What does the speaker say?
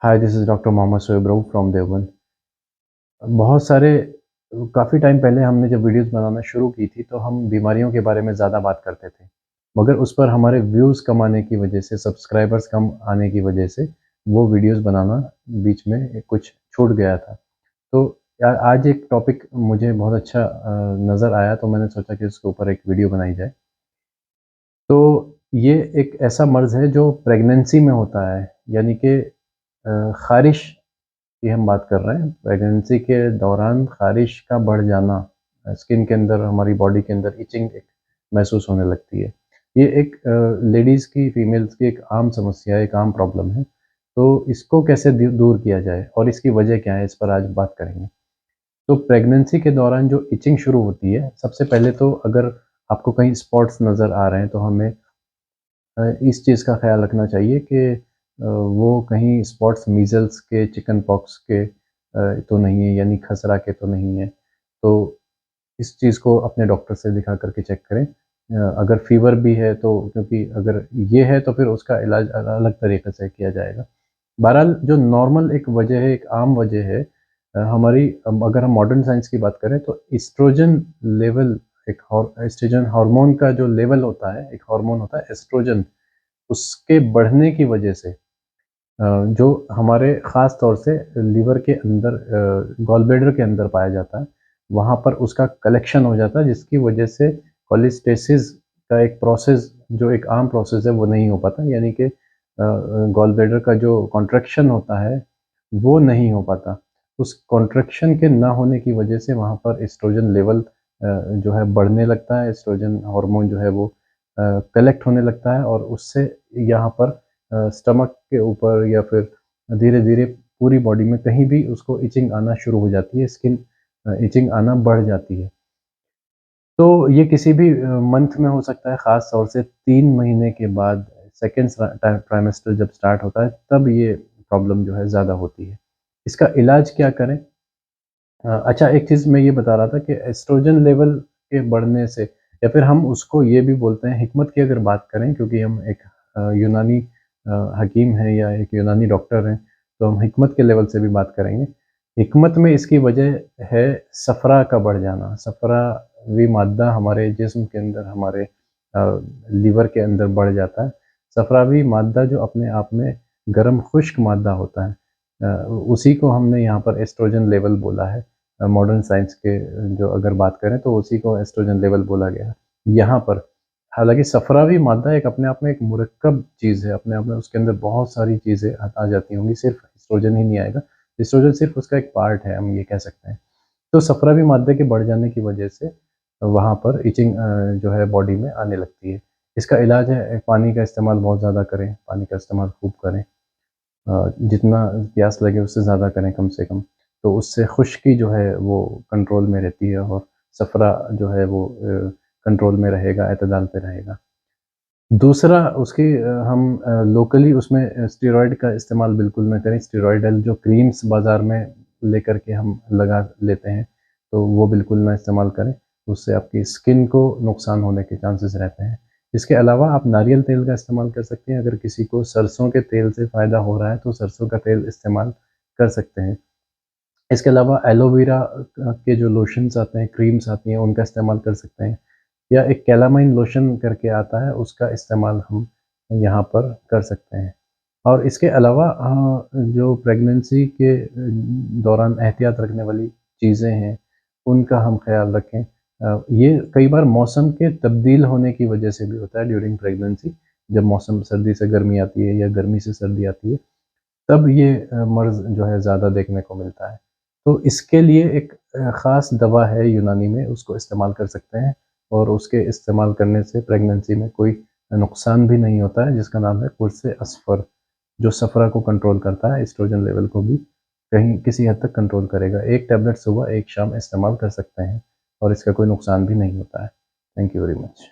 Hi, this is doctor Mohammad Shoaib Rauf from Deoband. बहुत सारे काफ़ी टाइम पहले हमने जब वीडियोज़ बनाना शुरू की थी, तो हम बीमारियों के बारे में ज़्यादा बात करते थे। मगर उस पर हमारे व्यूज़ कम आने की वजह से, सब्सक्राइबर्स कम आने की वजह से, वो वीडियोज़ बनाना बीच में कुछ छूट गया था। तो आज एक टॉपिक मुझे बहुत अच्छा नज़र आया, तो मैंने सोचा कि उसके ऊपर एक वीडियो बनाई जाए। तो ये एक ऐसा मर्ज़ है जो प्रेगनेंसी में होता है, यानी कि ख़ारिश की हम बात कर रहे हैं। प्रेगनेंसी के दौरान ख़ारिश का बढ़ जाना, स्किन के अंदर, हमारी बॉडी के अंदर इचिंग एक महसूस होने लगती है। ये एक लेडीज़ की, फीमेल्स की एक आम समस्या है, एक आम प्रॉब्लम है। तो इसको कैसे दूर किया जाए और इसकी वजह क्या है, इस पर आज बात करेंगे। तो प्रेगनेंसी के दौरान जो इचिंग शुरू होती है, सबसे पहले तो अगर आपको कहीं स्पॉट्स नज़र आ रहे हैं, तो हमें इस चीज़ का ख़्याल रखना चाहिए कि वो कहीं स्पॉट्स मीज़ल्स के, चिकन पॉक्स के तो नहीं है, यानी खसरा के तो नहीं है। तो इस चीज़ को अपने डॉक्टर से दिखा कर के चेक करें। अगर फ़ीवर भी है, तो क्योंकि अगर ये है तो फिर उसका इलाज अलग तरीके से किया जाएगा। बहरहाल जो नॉर्मल एक वजह है, एक आम वजह है, हमारी अगर हम मॉडर्न साइंस की बात करें, तो एस्ट्रोजन लेवल, एक एस्ट्रोजन हार्मोन का जो लेवल होता है, एक हार्मोन होता है एस्ट्रोजन, उसके बढ़ने की वजह से जो हमारे ख़ास तौर से लीवर के अंदर, गॉल ब्लैडर के अंदर पाया जाता है, वहाँ पर उसका कलेक्शन हो जाता है, जिसकी वजह से कोलेस्टेसिस का एक प्रोसेस, जो एक आम प्रोसेस है, वो नहीं हो पाता। यानी कि गॉल ब्लैडर का जो कॉन्ट्रैक्शन होता है, वो नहीं हो पाता। उस कॉन्ट्रैक्शन के ना होने की वजह से वहाँ पर एस्ट्रोजन लेवल जो है बढ़ने लगता है, एस्ट्रोजन हार्मोन जो है वो कलेक्ट होने लगता है, और उससे यहाँ पर स्टमक के ऊपर या फिर धीरे-धीरे पूरी बॉडी में कहीं भी उसको इचिंग आना शुरू हो जाती है, स्किन इचिंग आना बढ़ जाती है। तो ये किसी भी मंथ में हो सकता है, ख़ास तौर से 3 महीने के बाद, सेकंड ट्राइमेस्टर जब स्टार्ट होता है, तब ये प्रॉब्लम जो है ज़्यादा होती है। इसका इलाज क्या करें? अच्छा, एक चीज़ मैं ये बता रहा था कि एस्ट्रोजन लेवल के बढ़ने से, या फिर हम उसको ये भी बोलते हैं, हिकमत की अगर बात करें, क्योंकि हम एक यूनानी हकीम हैं या एक यूनानी डॉक्टर हैं, तो हम हिकमत के लेवल से भी बात करेंगे। हिकमत में इसकी वजह है सफ़रा का बढ़ जाना। सफ़रावी मादा हमारे जिस्म के अंदर, हमारे लीवर के अंदर बढ़ जाता है। सफ़रावी मादा जो अपने आप में गर्म खुश्क मादा होता है, उसी को हमने यहाँ पर एस्ट्रोजन लेवल बोला है। मॉडर्न साइंस के जो अगर बात करें, तो उसी को एस्ट्रोजन लेवल बोला गया है। यहाँ पर हालाँकि सफ़रावी मादा एक अपने आप में एक मुरक्कब चीज़ है, अपने आप में उसके अंदर बहुत सारी चीज़ें आ जाती होंगी, सिर्फ़ एस्ट्रोजन ही नहीं आएगा। एस्ट्रोजन सिर्फ़ उसका एक पार्ट है, हम ये कह सकते हैं। तो सफ़रावी मादे के बढ़ जाने की वजह से वहाँ पर इचिंग जो है बॉडी में आने लगती है। इसका इलाज है, पानी का इस्तेमाल बहुत ज़्यादा करें, पानी का इस्तेमाल खूब करें। जितना प्यास लगे उससे ज़्यादा करें कम से कम, तो उससे खुश्की जो है वो कंट्रोल में रहती है, और सफ़रा जो है वो कंट्रोल में रहेगा, एतदाल पे रहेगा। दूसरा उसकी हम लोकली उसमें स्टेरॉइड का इस्तेमाल बिल्कुल ना करें। स्टेरॉइडल जो क्रीम्स बाज़ार में लेकर के हम लगा लेते हैं, तो वो बिल्कुल ना इस्तेमाल करें। उससे आपकी स्किन को नुकसान होने के चांसेस रहते हैं। इसके अलावा आप नारियल तेल का इस्तेमाल कर सकते हैं। अगर किसी को सरसों के तेल से फ़ायदा हो रहा है, तो सरसों का तेल इस्तेमाल कर सकते हैं। इसके अलावा एलोवेरा के जो लोशन्स आते हैं, क्रीम्स आती हैं, उनका इस्तेमाल कर सकते हैं। या एक कैलामाइन लोशन करके आता है, उसका इस्तेमाल हम यहाँ पर कर सकते हैं। और इसके अलावा जो प्रेगनेंसी के दौरान एहतियात रखने वाली चीज़ें हैं, उनका हम ख़्याल रखें। ये कई बार मौसम के तब्दील होने की वजह से भी होता है ड्यूरिंग प्रेगनेंसी। जब मौसम सर्दी से गर्मी आती है या गर्मी से सर्दी आती है, तब ये मर्ज़ जो है ज़्यादा देखने को मिलता है। तो इसके लिए एक ख़ास दवा है यूनानी में, उसको इस्तेमाल कर सकते हैं, और उसके इस्तेमाल करने से प्रेगनेंसी में कोई नुकसान भी नहीं होता है, जिसका नाम है कुर्से असफ़र, जो सफ़रा को कंट्रोल करता है, एस्ट्रोजन लेवल को भी कहीं किसी हद तक कंट्रोल करेगा। 1 टैबलेट सुबह, 1 शाम इस्तेमाल कर सकते हैं, और इसका कोई नुकसान भी नहीं होता है। Thank you very much.